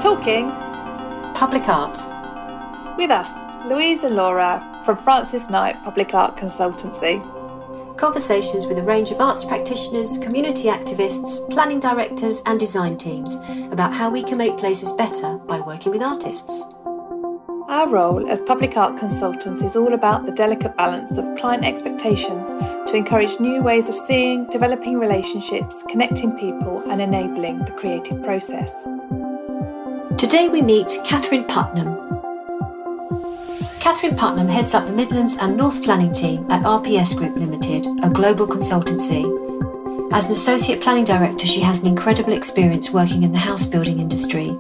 Talking Public Art. with us, Louise and Laura from Francis Knight Public Art Consultancy. Conversations with a range of arts practitioners, community activists, planning directors and design teams about how we can make places better by working with artists. Our role as public art consultants is all about the delicate balance of client expectations to encourage new ways of seeing, developing relationships, connecting people and enabling the creative process. Today we meet Kathy Putnam. Kathy Putnam heads up the Midlands and North Planning team at RPS Group Limited, a global consultancy. As an Associate Planning Director, she has an incredible experience working in the house building industry.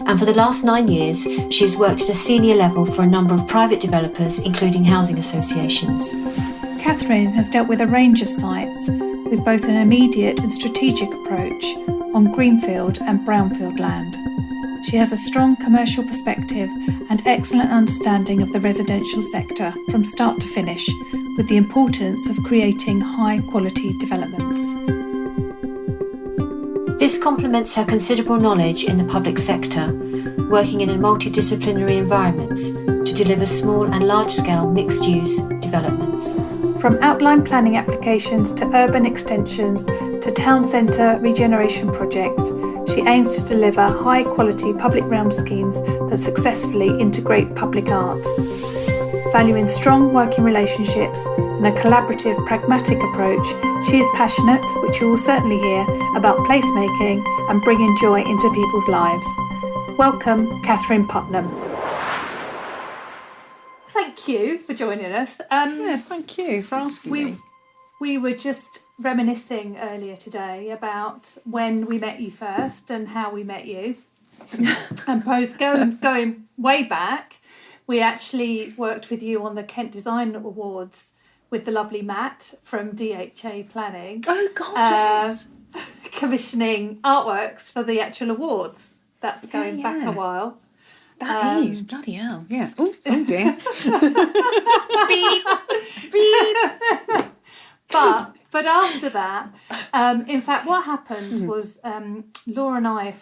And for the last 9 years, she has worked at a senior level for a number of private developers, including housing associations. Catherine has dealt with a range of sites with both an immediate and strategic approach on greenfield and brownfield land. She has a strong commercial perspective and excellent understanding of the residential sector from start to finish, with the importance of creating high-quality developments. This complements her considerable knowledge in the public sector, working in a multidisciplinary environments to deliver small and large-scale mixed-use developments. From outline planning applications to urban extensions to town centre regeneration projects, she aims to deliver high-quality public realm schemes that successfully integrate public art. Valuing strong working relationships and a collaborative, pragmatic approach, she is passionate, which you will certainly hear, about placemaking and bringing joy into people's lives. Welcome, Kathy Putnam. Thank you for joining us. Thank you for asking me. We were just reminiscing earlier today about when we met you first and how we met you. And going way back, we actually worked with you on the Kent Design Awards with the lovely Matt from DHA Planning. Oh, God, yes. Commissioning artworks for the actual awards. That's going back a while. That is, bloody hell, yeah. Oh dear. Beep. But after that, in fact, what happened was Laura and I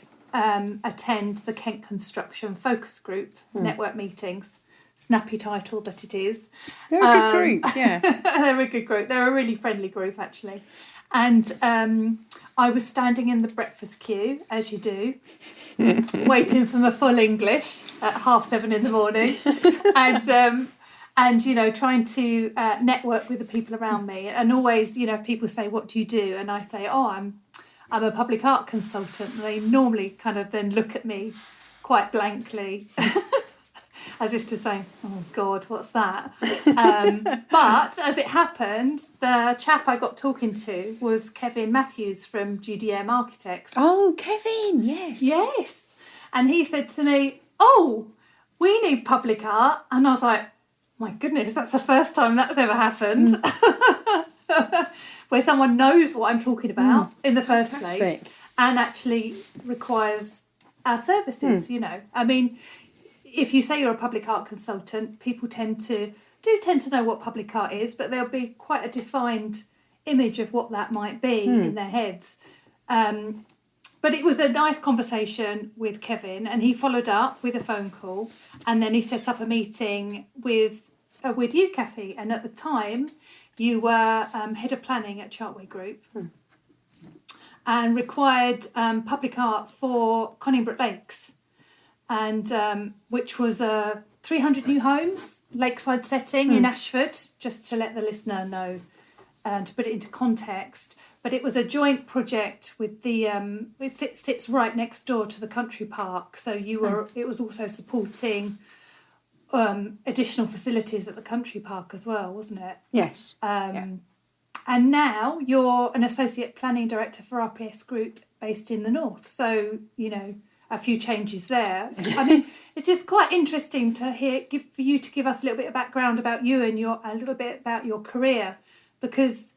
attend the Kent Construction Focus Group network meetings. Snappy title that it is. They're a good group, yeah. They're a good group. They're a really friendly group, actually. And I was standing in the breakfast queue, as you do, waiting for my full English at 7:30 in the morning. And you know, trying to network with the people around me. And always, you know, people say, what do you do? And I say, I'm a public art consultant. And they normally kind of then look at me quite blankly, as if to say, oh, God, what's that? But as it happened, the chap I got talking to was Kevin Matthews from GDM Architects. Oh, Kevin, yes. Yes. And he said to me, oh, we need public art. And I was like, my goodness, that's the first time that's ever happened. Where someone knows what I'm talking about in the first place and actually requires our services, you know. I mean, if you say you're a public art consultant, people tend to know what public art is, but there'll be quite a defined image of what that might be in their heads. But it was a nice conversation with Kevin, and he followed up with a phone call, and then he set up a meeting with you, Kathy. And at the time, you were head of planning at Chartway Group, and required public art for Conningbrook Lakes, and which was 300 new homes, lakeside setting in Ashford, just to let the listener know and to put it into context. But it was a joint project with the it sits right next door to the country park, so it was also supporting additional facilities at the country park as well, wasn't it? Yes. And now you're an associate planning director for RPS Group based in the north, so you know a few changes there. I mean, it's just quite interesting to for you to give us a little bit of background about you and a little bit about your career, because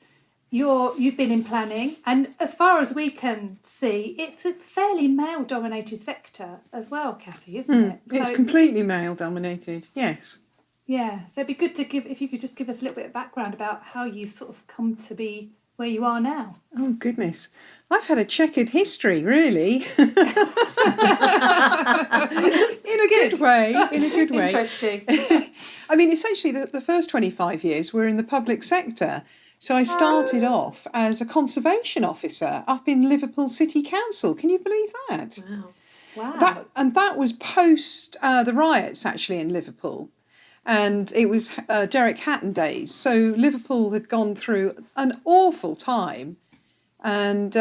you've been in planning, and as far as we can see, it's a fairly male-dominated sector as well, Kathy, isn't it? It's completely male-dominated, yes. Yeah, so it'd be good if you could just give us a little bit of background about how you've sort of come to be where you are now? Oh, goodness. I've had a checkered history, really. In a good way. Interesting. I mean, essentially, the first 25 years were in the public sector. So I started off as a conservation officer up in Liverpool City Council. Can you believe that? Wow. That was post the riots, actually, in Liverpool. And it was Derek Hatton days. So Liverpool had gone through an awful time. And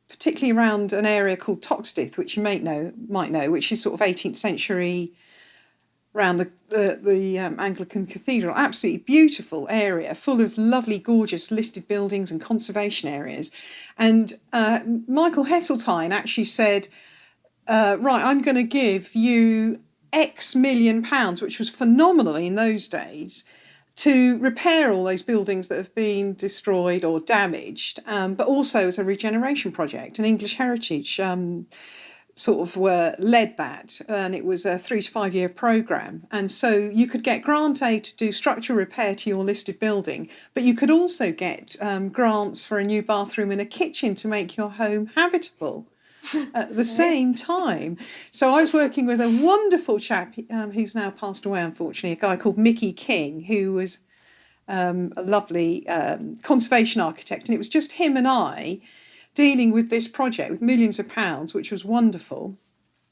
particularly around an area called Toxteth, which you might know, which is sort of 18th century, around the Anglican Cathedral. Absolutely beautiful area, full of lovely, gorgeous listed buildings and conservation areas. And Michael Heseltine actually said, right, I'm going to give you X million pounds, which was phenomenal in those days, to repair all those buildings that have been destroyed or damaged, but also as a regeneration project. And English Heritage sort of led that, and it was a 3 to 5 year programme. And so you could get grant aid to do structural repair to your listed building, but you could also get grants for a new bathroom and a kitchen to make your home habitable at the same time. So I was working with a wonderful chap who's now passed away, unfortunately, a guy called Mickey King, who was a lovely conservation architect. And it was just him and I dealing with this project with millions of pounds, which was wonderful.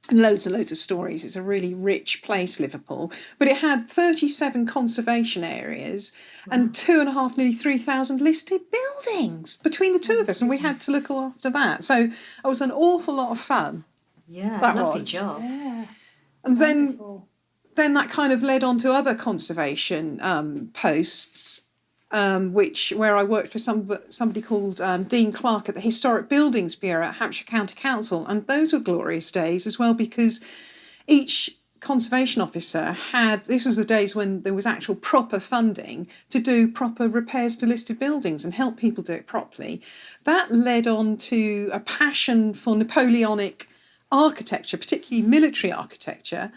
And loads of stories. It's a really rich place, Liverpool. But it had 37 conservation areas and 2,500, nearly 3,000 listed buildings between the two of us. And we had to look after that. So it was an awful lot of fun. Yeah, that lovely was. job. Yeah. And Wonderful. then that kind of led on to other conservation posts, where I worked for somebody called Dean Clark at the Historic Buildings Bureau at Hampshire County Council. And those were glorious days as well, because each conservation officer this was the days when there was actual proper funding to do proper repairs to listed buildings and help people do it properly. That led on to a passion for Napoleonic architecture, particularly military architecture,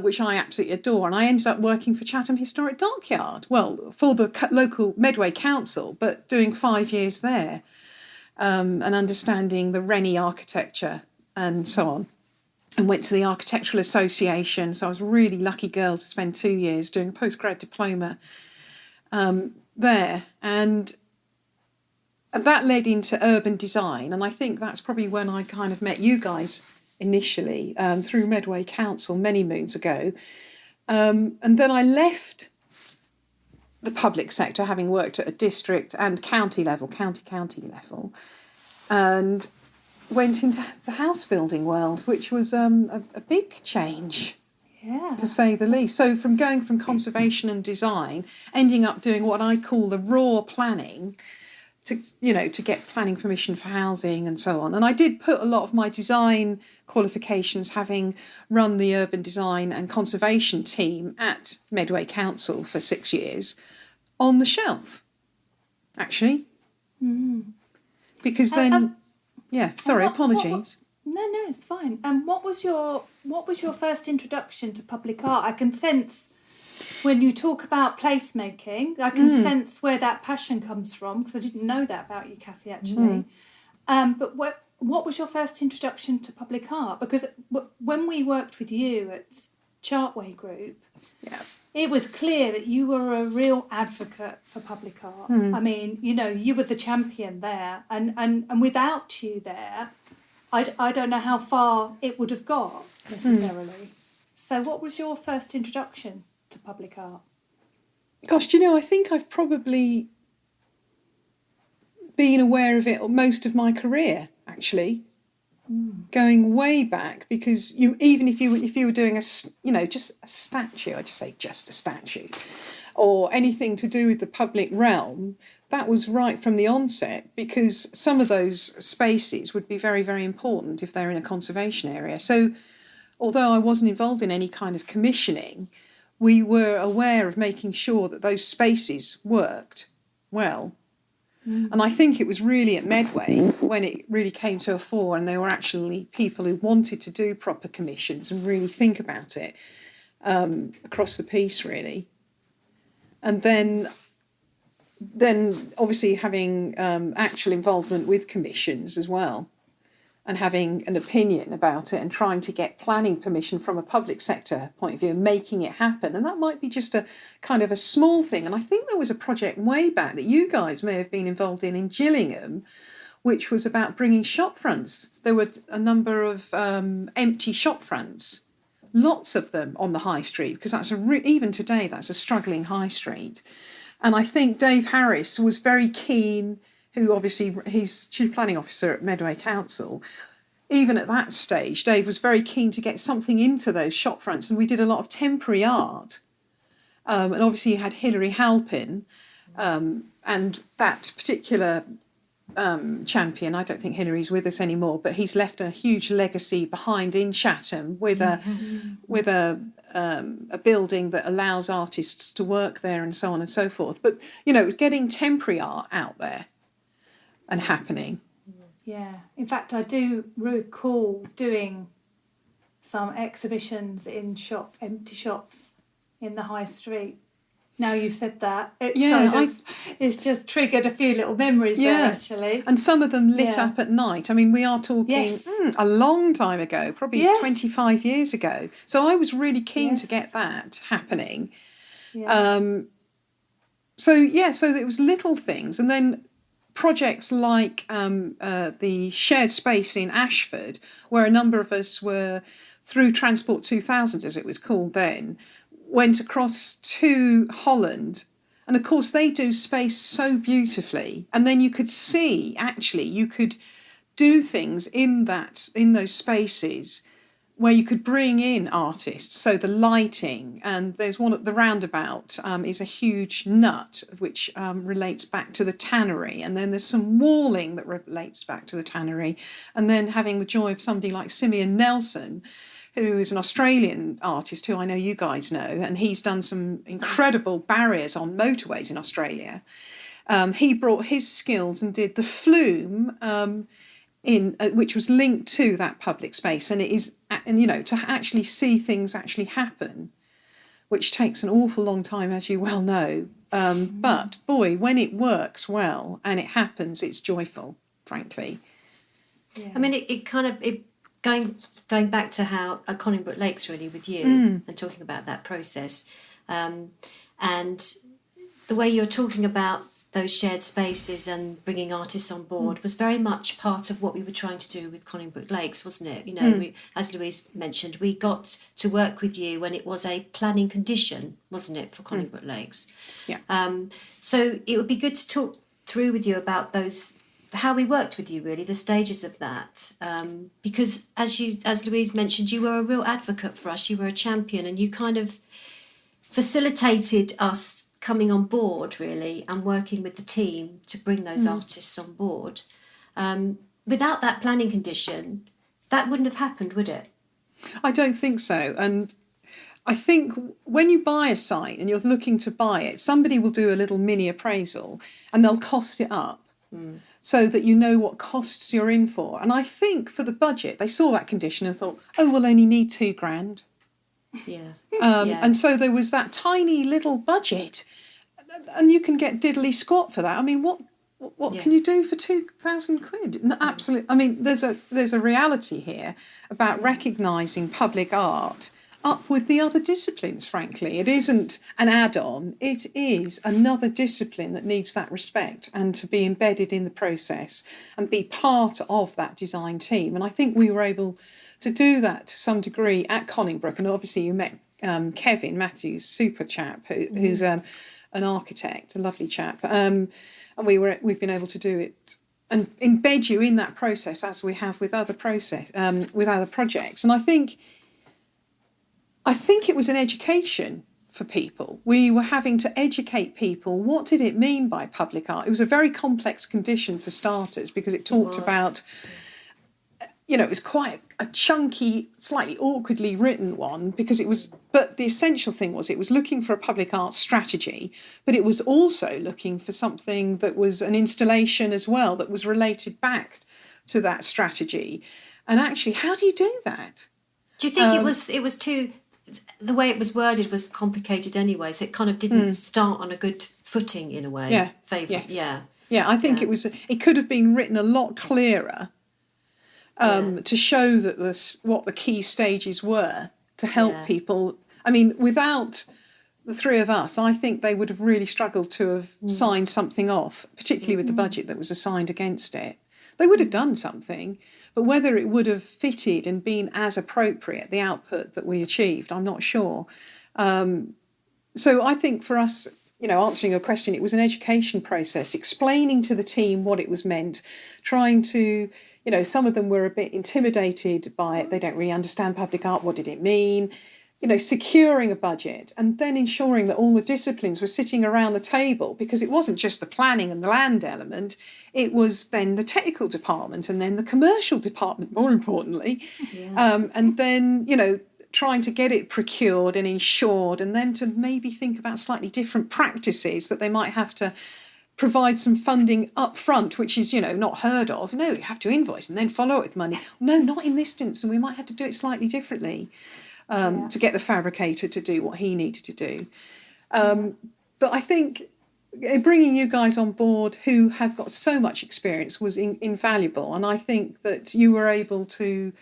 which I absolutely adore. And I ended up working for Chatham Historic Dockyard, well, for the local Medway Council, but doing 5 years there, and understanding the Rennie architecture and so on. And went to the Architectural Association. So I was a really lucky girl to spend 2 years doing a postgrad diploma there. And that led into urban design. And I think that's probably when I kind of met you guys initially, through Medway Council many moons ago. And then I left the public sector, having worked at a district and county level, county level, and went into the house building world, which was a big change, to say the least. So from going from conservation and design, ending up doing what I call the raw planning, to get planning permission for housing and so on. And I did put a lot of my design qualifications, having run the urban design and conservation team at Medway Council for 6 years, on the shelf, actually. Because then, apologies. No, it's fine. And what was your first introduction to public art? I can sense, when you talk about placemaking, I can sense where that passion comes from, because I didn't know that about you, Kathy, actually. But what was your first introduction to public art? Because when we worked with you at Chartway Group, it was clear that you were a real advocate for public art. I mean, you were the champion there, and without you there, I don't know how far it would have got necessarily. So what was your first introduction to public art? Gosh, I think I've probably been aware of it most of my career, actually, going way back, because even if you were doing just a statue, I just say just a statue, or anything to do with the public realm, that was right from the onset, because some of those spaces would be very, very important if they're in a conservation area. So although I wasn't involved in any kind of commissioning, we were aware of making sure that those spaces worked well. And I think it was really at Medway when it really came to a fore, and there were actually people who wanted to do proper commissions and really think about it across the piece, really. And then then obviously having actual involvement with commissions as well, and having an opinion about it and trying to get planning permission from a public sector point of view and making it happen. And that might be just a kind of a small thing. And I think there was a project way back that you guys may have been involved in Gillingham, which was about bringing shop fronts. There were a number of empty shop fronts, lots of them on the high street, because that's even today, that's a struggling high street. And I think Dave Harris was very keen, who obviously he's Chief Planning Officer at Medway Council. Even at that stage, Dave was very keen to get something into those shop fronts, and we did a lot of temporary art. And obviously you had Hilary Halpin, and that particular champion, I don't think Hilary's with us anymore, but he's left a huge legacy behind in Chatham with a building that allows artists to work there and so on and so forth. But, getting temporary art out there and happening. Yeah. In fact, I do recall doing some exhibitions in empty shops in the high street. Now you've said that, it's just triggered a few little memories there, actually. And some of them lit up at night. I mean, we are talking a long time ago, probably 25 years ago. So I was really keen to get that happening. Yeah. So it was little things. And then projects like the shared space in Ashford, where a number of us were, through Transport 2000, as it was called then, went across to Holland. And of course, they do space so beautifully. And then you could see, actually, you could do things in those spaces where you could bring in artists. So the lighting, and there's one at the roundabout is a huge nut, which relates back to the tannery. And then there's some walling that relates back to the tannery. And then having the joy of somebody like Simeon Nelson, who is an Australian artist who I know you guys know, and he's done some incredible barriers on motorways in Australia. He brought his skills and did the flume which was linked to that public space, and it is, to actually see things actually happen, which takes an awful long time, as you well know. But boy, when it works well and it happens, it's joyful, frankly. Yeah. I mean, it kind of going back to how Conningbrook Lakes really with you and talking about that process, and the way you're talking about those shared spaces and bringing artists on board was very much part of what we were trying to do with Conningbrook Lakes, wasn't it? We, as Louise mentioned, we got to work with you when it was a planning condition, wasn't it, for Conningbrook Lakes? Yeah. So it would be good to talk through with you about how we worked with you, really, the stages of that, because as Louise mentioned, you were a real advocate for us. You were a champion, and you kind of facilitated us coming on board, really, and working with the team to bring those artists on board. Without that planning condition, that wouldn't have happened, would it? I don't think so. And I think when you buy a site and you're looking to buy it, somebody will do a little mini appraisal and they'll cost it up so that you know what costs you're in for. And I think for the budget, they saw that condition and thought, we'll only need £2,000. Yeah. And so there was that tiny little budget, and you can get diddly squat for that. I mean, what can you do for £2,000? No, absolutely. I mean, there's a reality here about recognising public art up with the other disciplines, frankly. It isn't an add-on. It is another discipline that needs that respect and to be embedded in the process and be part of that design team. And I think we were able to do that to some degree at Conningbrook. And obviously you met Kevin Matthews, super chap, who's an architect, a lovely chap. And we've been able to do it and embed you in that process as we have with other projects. And I think it was an education for people. We were having to educate people. What did it mean by public art? It was a very complex condition for starters, because it talked about, it was quite a chunky, slightly awkwardly written one, but the essential thing was it was looking for a public art strategy, but it was also looking for something that was an installation as well, that was related back to that strategy. And actually, how do you do that? Do you think it was too, the way it was worded was complicated anyway, so it kind of didn't start on a good footing in a way. Yeah. Favourite. Yes. Yeah, I think it could have been written a lot clearer to show that what the key stages were to help people. I mean, without the three of us, I think they would have really struggled to have signed something off, particularly with the budget that was assigned against it. They would have done something, but whether it would have fitted and been as appropriate, the output that we achieved, I'm not sure. So I think for us, answering your question, it was an education process, explaining to the team what it was meant, trying to, some of them were a bit intimidated by it. They don't really understand public art. What did it mean? Securing a budget and then ensuring that all the disciplines were sitting around the table, because it wasn't just the planning and the land element, it was then the technical department and then the commercial department, more importantly, and then, trying to get it procured and insured, and then to maybe think about slightly different practices that they might have to provide some funding up front, which is, not heard of. No, you have to invoice and then follow it with money. No, not in this instance, and we might have to do it slightly differently. To get the fabricator to do what he needed to do. But I think bringing you guys on board who have got so much experience was invaluable. And I think that you were able to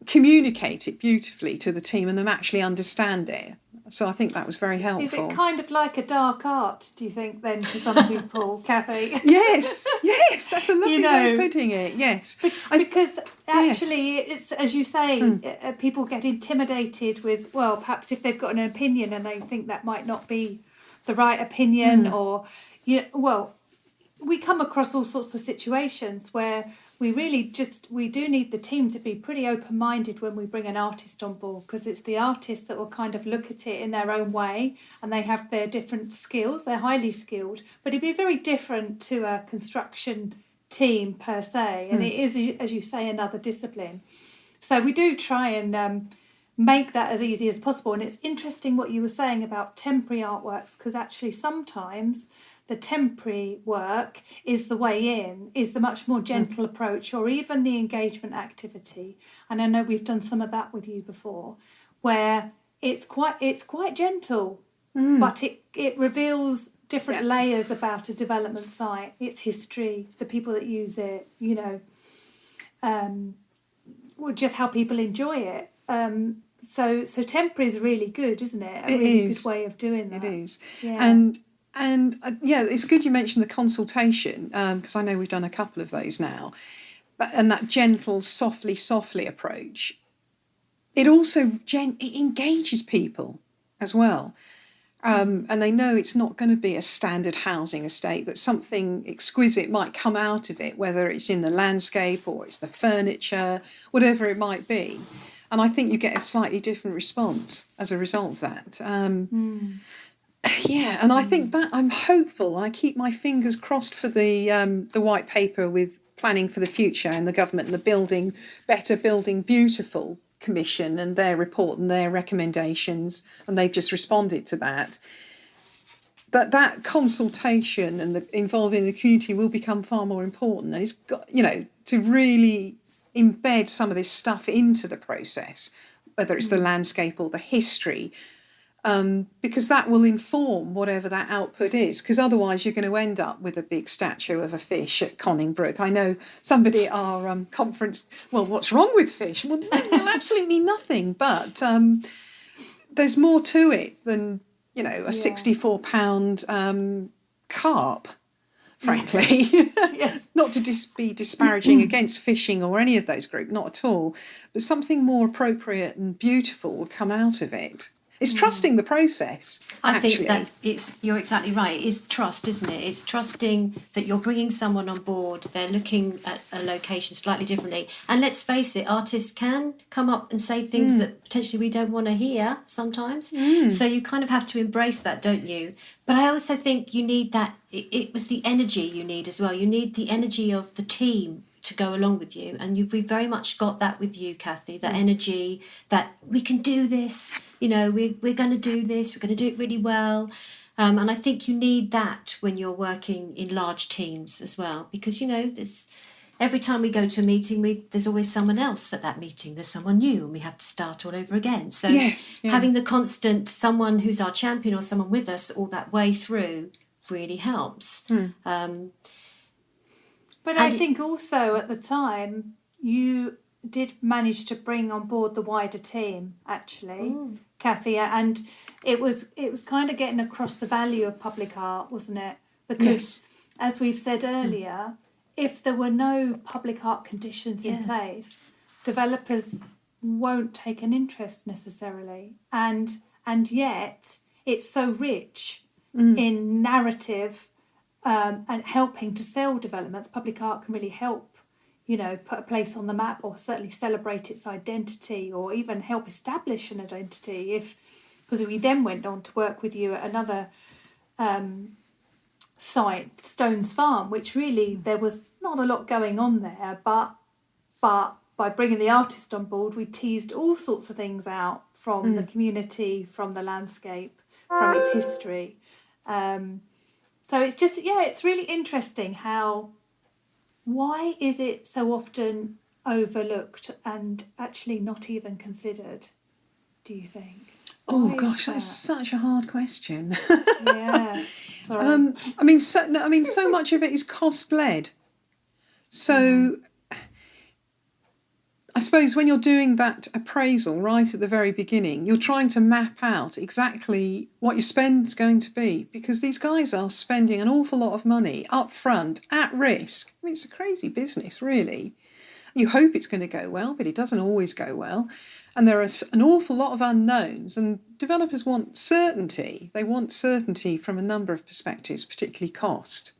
communicate it beautifully to the team and them actually understand it. So I think that was very helpful. Is it kind of like a dark art, do you think, then, to some people, Kathy? Yes, that's a lovely way of putting it, yes. Because actually, it's, as you say, people get intimidated with, well, perhaps if they've got an opinion and they think that might not be the right opinion or, we come across all sorts of situations where we do need the team to be pretty open-minded when we bring an artist on board, because it's the artist that will kind of look at it in their own way, and they have their different skills. They're highly skilled, but it'd be very different to a construction team per se, and it is, as you say, another discipline. So we do try and make that as easy as possible. And it's interesting what you were saying about temporary artworks, because actually sometimes the temporary work is the way in, is the much more gentle approach, or even the engagement activity. And I know we've done some of that with you before, where it's quite gentle, but it reveals different layers about a development site, its history, the people that use it, just how people enjoy it. So temporary is really good, isn't it? A really good way of doing that. It is. Yeah. And it's good you mentioned the consultation, because I know we've done a couple of those now. And that gentle, softly approach. It also it engages people as well. And they know it's not going to be a standard housing estate, that something exquisite might come out of it, whether it's in the landscape or it's the furniture, whatever it might be. And I think you get a slightly different response as a result of that. Yeah, and I think that I'm hopeful. I keep my fingers crossed for the white paper with Planning for the Future and the government and the Better Building Beautiful Commission and their report and their recommendations, and they've just responded to that. That consultation and involving the community will become far more important, and it's got, to really embed some of this stuff into the process, whether it's the landscape or the history, because that will inform whatever that output is, because otherwise you're going to end up with a big statue of a fish at Conningbrook. I know somebody at our conference, well, what's wrong with fish? Well, no, absolutely nothing, but there's more to it than, a 64-pound carp, frankly. Yes. Not to be disparaging against fishing or any of those groups, not at all, but something more appropriate and beautiful will come out of it. It's trusting the process. I think that you're exactly right. It is trust, isn't it? It's trusting that you're bringing someone on board. They're looking at a location slightly differently. And let's face it, artists can come up and say things that potentially we don't want to hear sometimes. So you kind of have to embrace that, don't you? But I also think you need that. It was the energy you need as well. You need the energy of the team to go along with you, and we've very much got that with you, Kathy, that energy that we can do this, we're going to do this, we're going to do it really well, and I think you need that when you're working in large teams as well, because there's every time we go to a meeting, there's always someone else at that meeting, there's someone new, and we have to start all over again. So having the constant someone who's our champion or someone with us all that way through really helps. But I think also at the time you did manage to bring on board the wider team, actually, Kathy, and it was kind of getting across the value of public art, wasn't it? Because as we've said earlier, if there were no public art conditions in place, developers won't take an interest necessarily, and yet it's so rich in narrative and helping to sell developments. Public art can really help, put a place on the map, or certainly celebrate its identity, or even help establish an identity. Because we then went on to work with you at another site, Stones Farm, which really there was not a lot going on there, but by bringing the artist on board, we teased all sorts of things out from the community, from the landscape, from its history. So it's just, it's really interesting why is it so often overlooked and actually not even considered, do you think? Oh gosh, that's such a hard question. Yeah. Sorry. So much of it is cost-led. So I suppose when you're doing that appraisal right at the very beginning, you're trying to map out exactly what your spend's going to be, because these guys are spending an awful lot of money up front at risk. I mean, it's a crazy business, really. You hope it's going to go well, but it doesn't always go well. And there are an awful lot of unknowns, and developers want certainty. They want certainty from a number of perspectives, particularly cost.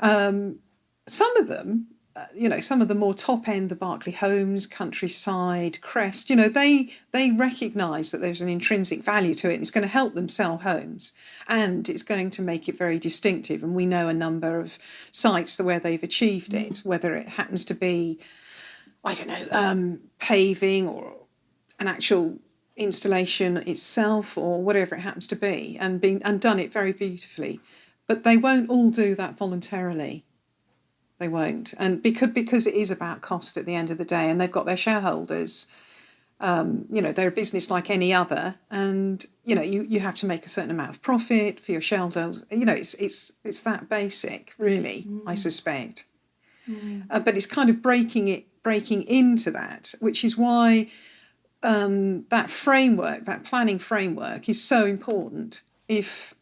Some of them, some of the more top end, the Berkeley Homes, Countryside, Crest, they recognise that there's an intrinsic value to it, and it's going to help them sell homes, and it's going to make it very distinctive. And we know a number of sites where they've achieved it, whether it happens to be, paving or an actual installation itself, or whatever it happens to be, and done it very beautifully. But they won't all do that voluntarily. They won't, and because it is about cost at the end of the day, and they've got their shareholders. They're a business like any other, and you have to make a certain amount of profit for your shareholders. It's that basic, really. I suspect, but it's kind of breaking into that, which is why that framework, that planning framework, is so important if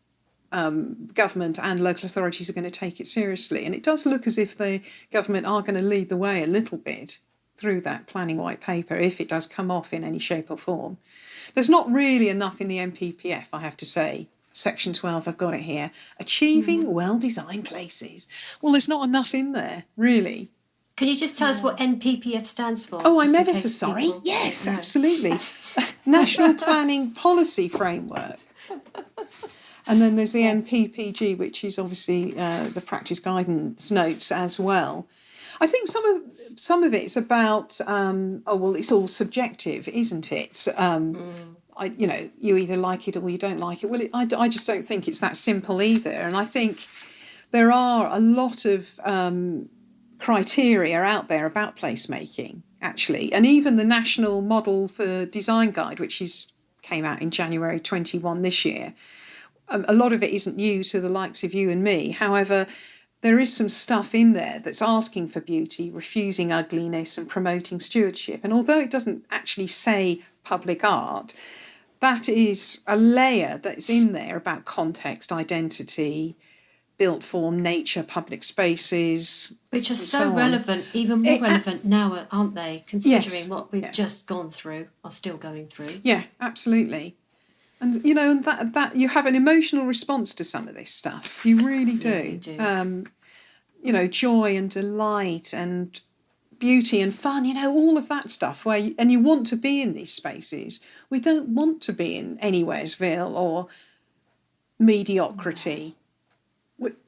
government and local authorities are going to take it seriously. And it does look as if the government are going to lead the way a little bit through that planning white paper, if it does come off in any shape or form. There's not really enough in the MPPF, I have to say. Section 12, I've got it here. Achieving well-designed places. Well, there's not enough in there, really. Can you just tell us what NPPF stands for? Oh, I'm ever so sorry. People... Yes, absolutely. National Planning Policy Framework. And then there's the NPPG, which is obviously the practice guidance notes as well. I think some of it's about it's all subjective, isn't it? You either like it or you don't like it. Well, I just don't think it's that simple either. And I think there are a lot of criteria out there about placemaking, actually, and even the National Model for Design Guide, which came out in January 21 this year. A lot of it isn't new to the likes of you and me. However, there is some stuff in there that's asking for beauty, refusing ugliness, and promoting stewardship. And although it doesn't actually say public art, that is a layer that's in there about context, identity, built form, nature, public spaces. Which are so relevant, even more relevant now, aren't they? Considering what we've just gone through, are still going through. Yeah, absolutely. And, and that you have an emotional response to some of this stuff. You really do. Yeah, you do. Joy and delight and beauty and fun, all of that stuff. And you want to be in these spaces. We don't want to be in Anywheresville or mediocrity.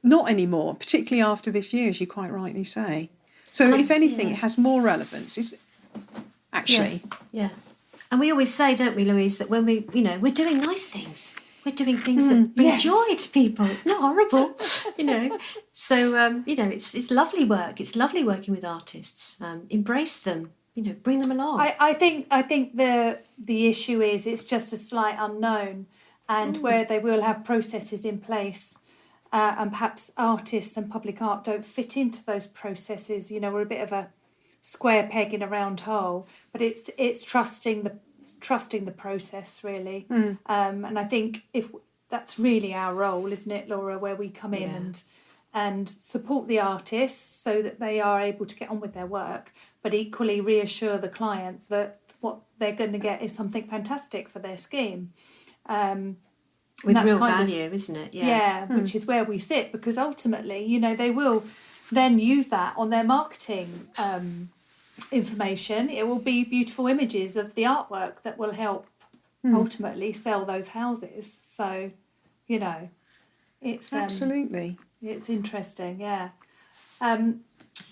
Not anymore, particularly after this year, as you quite rightly say. So if anything, it has more relevance. Is actually. Yeah. And we always say, don't we, Louise, that when we're doing nice things. We're doing things that bring joy to people. It's not horrible, So, it's lovely work. It's lovely working with artists. Embrace them, bring them along. I think the issue is it's just a slight unknown, and where they will have processes in place and perhaps artists and public art don't fit into those processes. We're a bit of a square peg in a round hole, but it's trusting the process, really. And I think if that's really our role, isn't it, Laura, where we come in and support the artists so that they are able to get on with their work, but equally reassure the client that what they're going to get is something fantastic for their scheme. With real value, isn't it? Yeah, which is where we sit, because ultimately, they will then use that on their marketing information. It will be beautiful images of the artwork that will help ultimately sell those houses. So, it's absolutely, it's interesting. Yeah.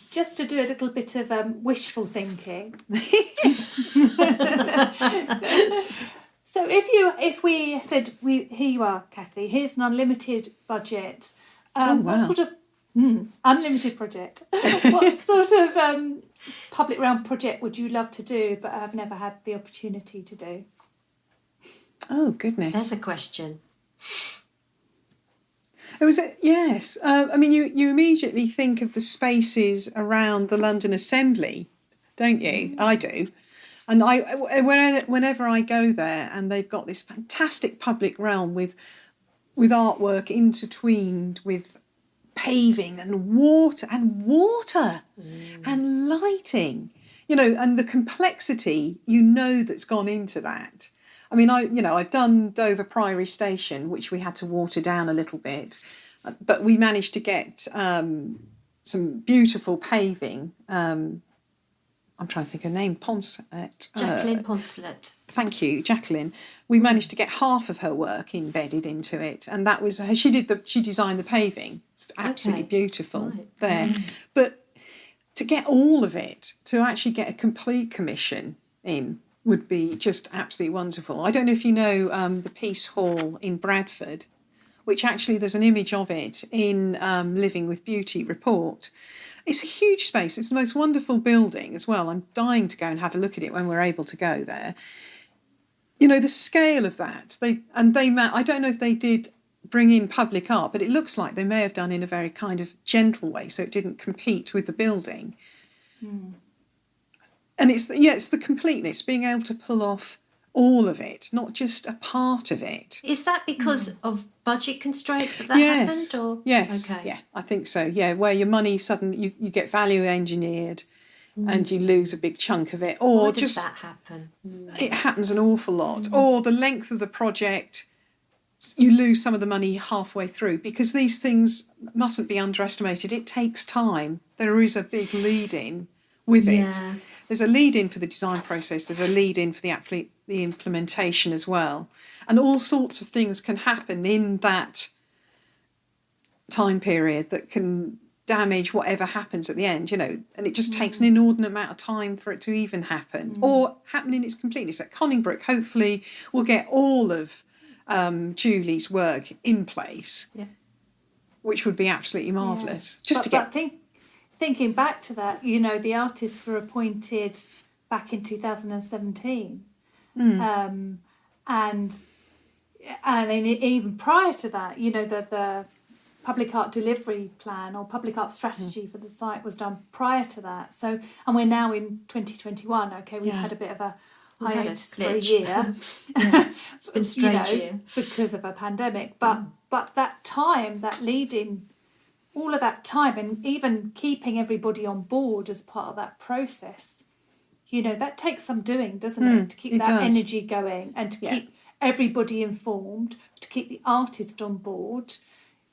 Just to do a little bit of wishful thinking. So if we said, here you are, Kathy, here's an unlimited budget. What sort of unlimited project? What sort of public realm project would you love to do but have never had the opportunity to do? Oh goodness, there's a question. Yes. I mean, you immediately think of the spaces around the London Assembly, don't you? I do. And whenever I go there, and they've got this fantastic public realm with artwork intertwined with paving and water and lighting, and the complexity that's gone into that. I mean, I've done Dover Priory Station, which we had to water down a little bit, but we managed to get some beautiful paving. I'm trying to think of her name, Jacqueline Poncelet. Thank you, Jacqueline. We managed to get half of her work embedded into it, and that was she designed the paving, absolutely beautiful there. But to get all of it, to actually get a complete commission in, would be just absolutely wonderful. I don't know if you know the Peace Hall in Bradford, which actually there's an image of it in Living with Beauty report. It's a huge space. It's the most wonderful building as well. I'm dying to go and have a look at it when we're able to go there. The scale of that. I don't know if they did bring in public art, but it looks like they may have done in a very kind of gentle way, so it didn't compete with the building. And it's the completeness, being able to pull off all of it, not just a part of it. Is that because of budget constraints that happened? Or? Yes, okay. Yeah, I think so. Yeah, where your money suddenly, you get value engineered and you lose a big chunk of it. Or why does that happen? It happens an awful lot. Or the length of the project, you lose some of the money halfway through, because these things mustn't be underestimated. It takes time. There is a big lead-in with it. There's a lead-in for the design process. There's a lead-in for the implementation as well. And all sorts of things can happen in that time period that can damage whatever happens at the end, and it just takes an inordinate amount of time for it to even happen or happen in its completeness. At Conningbrook, hopefully we'll get all of Julie's work in place, which would be absolutely marvellous. Thinking back to that, the artists were appointed back in 2017, and even prior to that, the public art delivery plan or public art strategy for the site was done prior to that. So, and we're now in 2021. Okay, we've had a bit of a hiatus for a year. It's been a strange year because of a pandemic. But that time, that leading. All of that time, and even keeping everybody on board as part of that process, that takes some doing, doesn't it? To keep that energy going and to keep everybody informed, to keep the artist on board,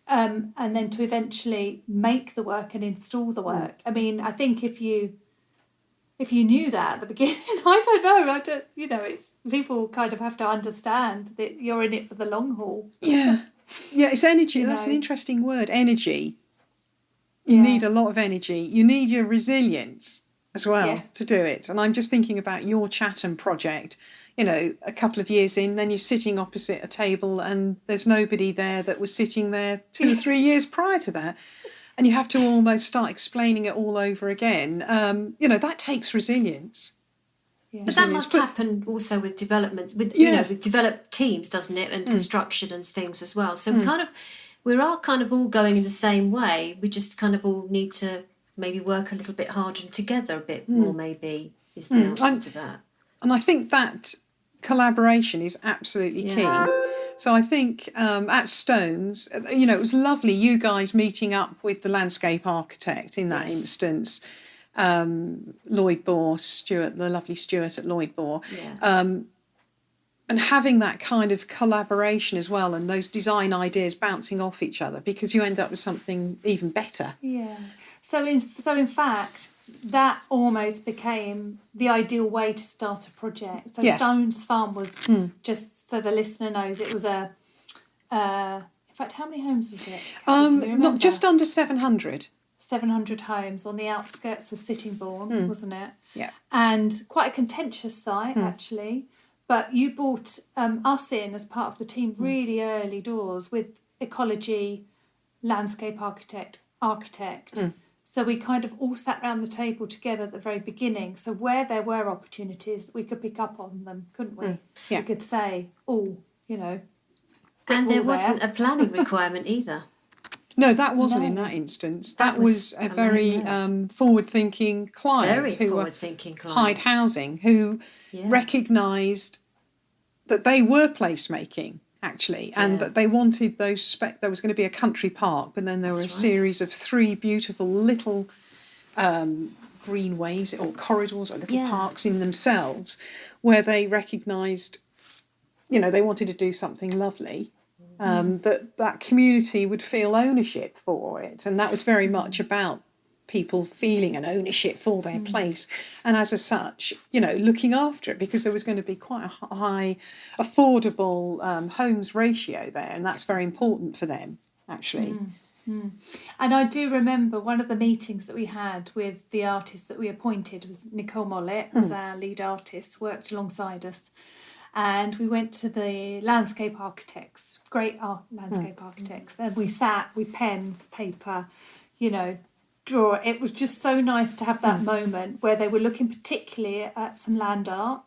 and then to eventually make the work and install the work. I mean, I think if you knew that at the beginning, it's people kind of have to understand that you're in it for the long haul. Yeah, it's energy. That's an interesting word, energy. You need a lot of energy. You need your resilience as well to do it. And I'm just thinking about your Chatham project. A couple of years in, then you're sitting opposite a table and there's nobody there that was sitting there 2 or 3 years prior to that. And you have to almost start explaining it all over again. That takes resilience. Yeah. But that must happen also with development, with developed teams, doesn't it? And construction and things as well. So we're all kind of all going in the same way. We just kind of all need to maybe work a little bit harder and together a bit more, maybe, is the answer to that. And I think that collaboration is absolutely key. So I think at Stones, it was lovely, you guys meeting up with the landscape architect in that instance, Lloyd Bohr, Stuart, the lovely Stuart at Lloyd Bohr, and having that kind of collaboration as well, and those design ideas bouncing off each other, because you end up with something even better. Yeah. So in fact, that almost became the ideal way to start a project. So Stones Farm was, just so the listener knows, it was in fact, how many homes was it? Not just under 700. 700 homes on the outskirts of Sittingbourne, wasn't it? Yeah. And quite a contentious site, actually. But you brought us in as part of the team really early doors with ecology, landscape architect. So we kind of all sat around the table together at the very beginning. So where there were opportunities, we could pick up on them, couldn't we? Yeah. We could say, and there wasn't a planning requirement either. No, that wasn't in that instance. That was a very forward-thinking client Hyde Housing, who recognised that they were placemaking, actually, and that they wanted those there was going to be a country park, but then there were a series of 3 beautiful little greenways or corridors or little parks in themselves, where they recognised, they wanted to do something lovely. That community would feel ownership for it, and that was very much about people feeling an ownership for their place, and as such, looking after it, because there was going to be quite a high affordable homes ratio there, and that's very important for them, actually. And I do remember one of the meetings that we had with the artist that we appointed was Nicole Mollett, was our lead artist, worked alongside us. And we went to the landscape architects, great landscape architects, and we sat with pens, paper, draw. It was just so nice to have that moment where they were looking particularly at some land art,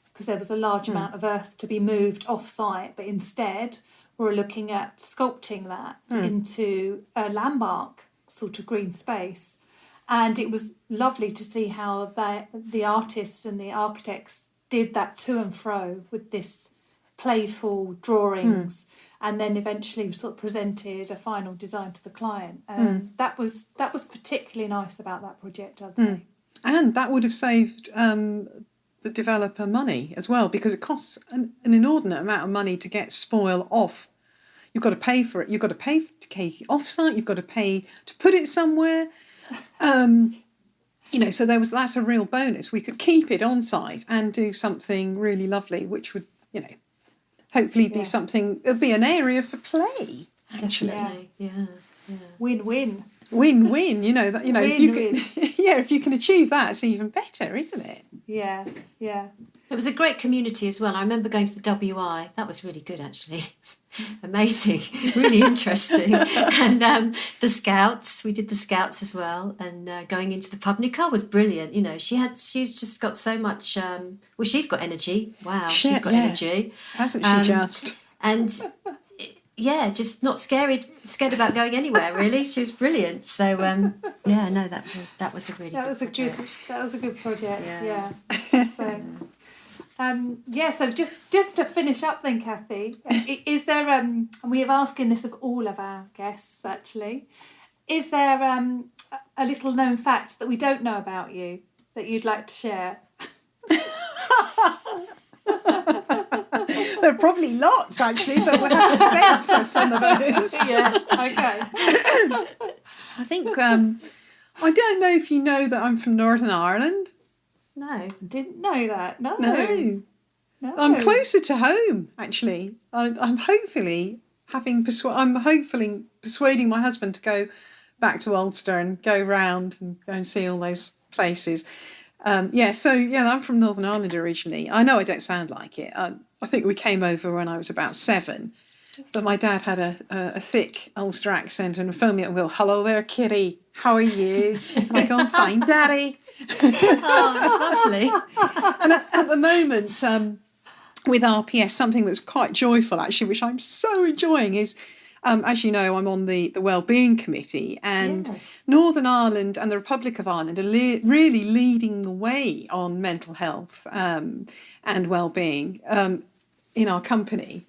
because there was a large amount of earth to be moved off-site, but instead we're looking at sculpting that into a landmark sort of green space. And it was lovely to see how the artists and the architects did that to and fro with this playful drawings, and then eventually sort of presented a final design to the client. That was particularly nice about that project, I'd say. And that would have saved the developer money as well, because it costs an inordinate amount of money to get spoil off. You've got to pay for it. You've got to pay to take it off-site. You've got to pay to put it somewhere. So that's a real bonus. We could keep it on site and do something really lovely, which would, hopefully be something. It'd be an area for play. Actually, Win-win. Win-win. If you can achieve that, it's even better, isn't it? Yeah. It was a great community as well. I remember going to the WI. That was really good, actually. Amazing, really interesting. And the Scouts, we did the Scouts as well, and going into the pub. Nicole was brilliant. She's just got so much. She's got energy. Wow, she's got energy, hasn't she? Just and just not scared about going anywhere. Really, she was brilliant. So that was a really that good was project. That was a good project. Yeah. So just to finish up then, Kathy, is there and we have asking this of all of our guests actually, is there a little known fact that we don't know about you that you'd like to share? There are probably lots actually, but we'll have to censor some of those. Yeah, okay. I think I don't know if you know that I'm from Northern Ireland. No, didn't know that. No. I'm closer to home, actually. I'm hopefully persuading my husband to go back to Ulster and go round and go and see all those places. I'm from Northern Ireland originally. I know I don't sound like it. I think we came over when I was about 7. But my dad had a thick Ulster accent and phoned me up and go, "Hello there, Kitty. How are you?" And I go, "I'm fine, Daddy." Oh, that's lovely. And at the moment, with RPS, something that's quite joyful, actually, which I'm so enjoying, is as you know, I'm on the Wellbeing Committee, and Northern Ireland and the Republic of Ireland are really leading the way on mental health and wellbeing in our company,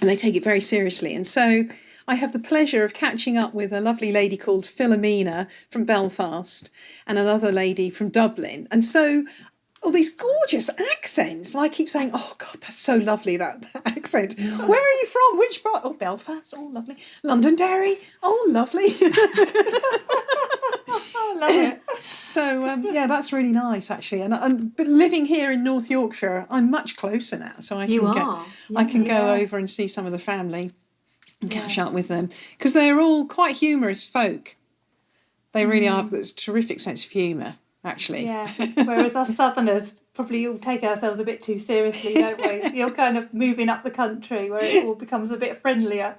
and they take it very seriously. And so I have the pleasure of catching up with a lovely lady called Philomena from Belfast and another lady from Dublin. And so all these gorgeous accents. And I keep saying, oh, God, that's so lovely, that accent. Where are you from? Which part? Oh, Belfast. Oh, lovely. Londonderry. Oh, lovely. I love it. So, yeah, that's really nice, actually. But living here in North Yorkshire, I'm much closer now. So I can go over and see some of the family and catch up with them. Because they're all quite humorous folk. They really are. There's a terrific sense of humour. Actually. Yeah. Whereas us Southerners probably all take ourselves a bit too seriously, don't we? You're kind of moving up the country where it all becomes a bit friendlier.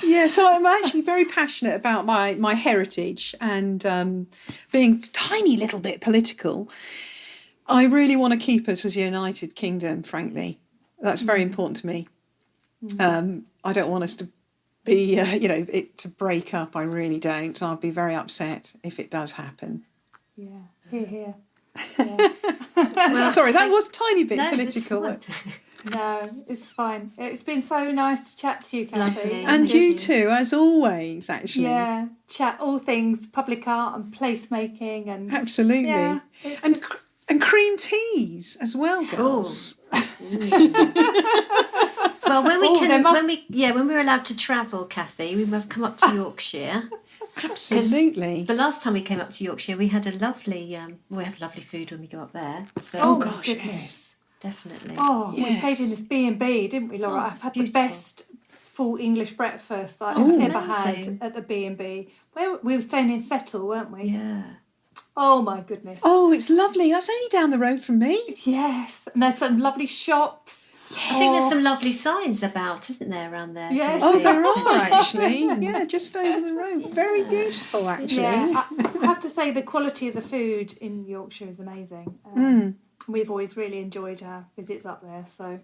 Yeah, so I'm actually very passionate about my heritage and being a tiny little bit political. I really want to keep us as a United Kingdom, frankly. That's very important to me. I don't want us to be, it to break up. I really don't. I'll be very upset if it does happen. Yeah, here. Yeah. Well, sorry, that was a tiny bit political. No, it's fine. It's been so nice to chat to you, Kathy. Lovely. And you too, as always, actually. Yeah, chat all things public art and placemaking and absolutely. Yeah, and cream teas as well, girls. Well, when we're allowed to travel, Kathy, we have come up to Yorkshire. Absolutely. The last time we came up to Yorkshire, we had a lovely. We have lovely food when we go up there. So, oh gosh, goodness. Yes, We yes. stayed in this B&B, didn't we, Laura? I've had beautiful. the best full English breakfast that I've ever had at the B&B. Where we were staying in Settle, weren't we? Yeah. Oh my goodness. Oh, it's lovely. That's only down the road from me. Yes, and there's some lovely shops. Yes. I think there's some lovely signs about, isn't there, around there? Yes. Oh, there are actually. Yeah, just over the road. Very beautiful, actually. Yeah, I have to say the quality of the food in Yorkshire is amazing. We've always really enjoyed our visits up there. So,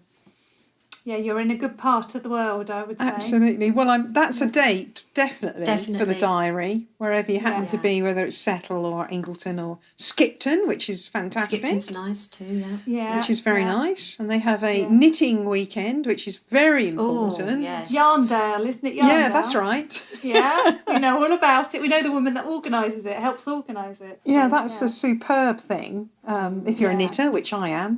yeah, you're in a good part of the world, I would say. Absolutely. Well, that's a date, definitely for the diary, wherever you happen to be, whether it's Settle or Ingleton or Skipton, which is fantastic. Skipton's nice too, yeah. Which is very nice. And they have a knitting weekend, which is very important. Oh, yes. Yarndale, isn't it? Yarndale? Yeah, that's right. Yeah, we know all about it. We know the woman that organises it, helps organise it. Yeah, that's a superb thing. If you're a knitter, which I am,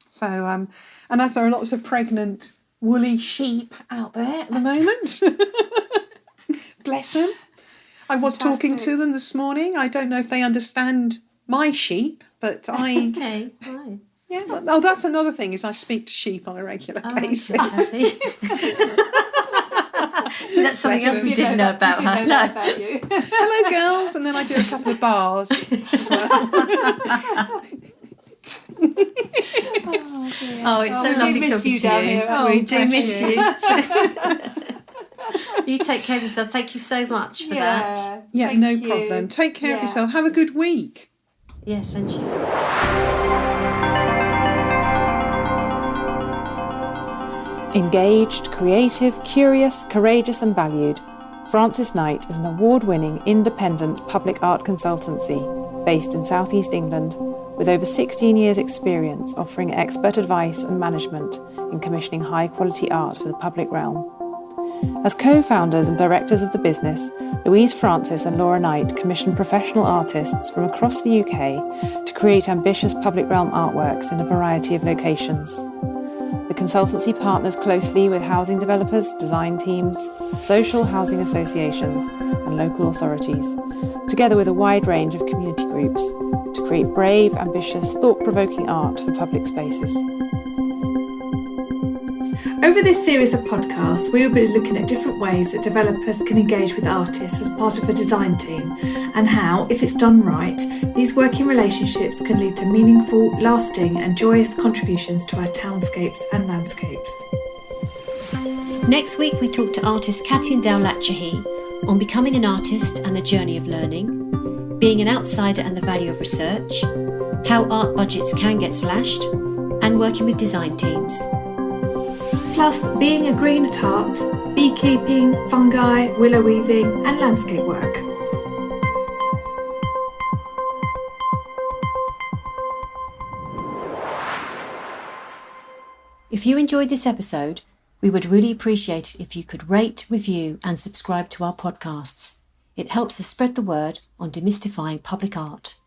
So, and as there are lots of pregnant woolly sheep out there at the moment, bless them. I was talking to them this morning. I don't know if they understand my sheep, but I... Okay, right. Yeah, well, that's another thing, is I speak to sheep on a regular basis. So that's something else we didn't know about her. About you. Hello, girls, and then I do a couple of bars as well. Oh, it's so lovely talking to you. We do miss you. You take care of yourself. Thank you so much for that. Yeah, no problem. Take care of yourself. Have a good week. Yes, and you. Engaged, creative, curious, courageous and valued, Frances Knight is an award-winning independent public art consultancy based in South East England with over 16 years' experience offering expert advice and management in commissioning high-quality art for the public realm. As co-founders and directors of the business, Louise Francis and Laura Knight commission professional artists from across the UK to create ambitious public realm artworks in a variety of locations. The consultancy partners closely with housing developers, design teams, social housing associations and local authorities, together with a wide range of community groups, to create brave, ambitious, thought-provoking art for public spaces. Over this series of podcasts, we will be looking at different ways that developers can engage with artists as part of a design team, and how, if it's done right, these working relationships can lead to meaningful, lasting and joyous contributions to our townscapes and landscapes. Next week we talk to artist Kathy Putnam on becoming an artist and the journey of learning, being an outsider and the value of research, how art budgets can get slashed, and working with design teams. plus being a green at heart, beekeeping, fungi, willow weaving and landscape work. If you enjoyed this episode, we would really appreciate it if you could rate, review and subscribe to our podcasts. It helps us spread the word on demystifying public art.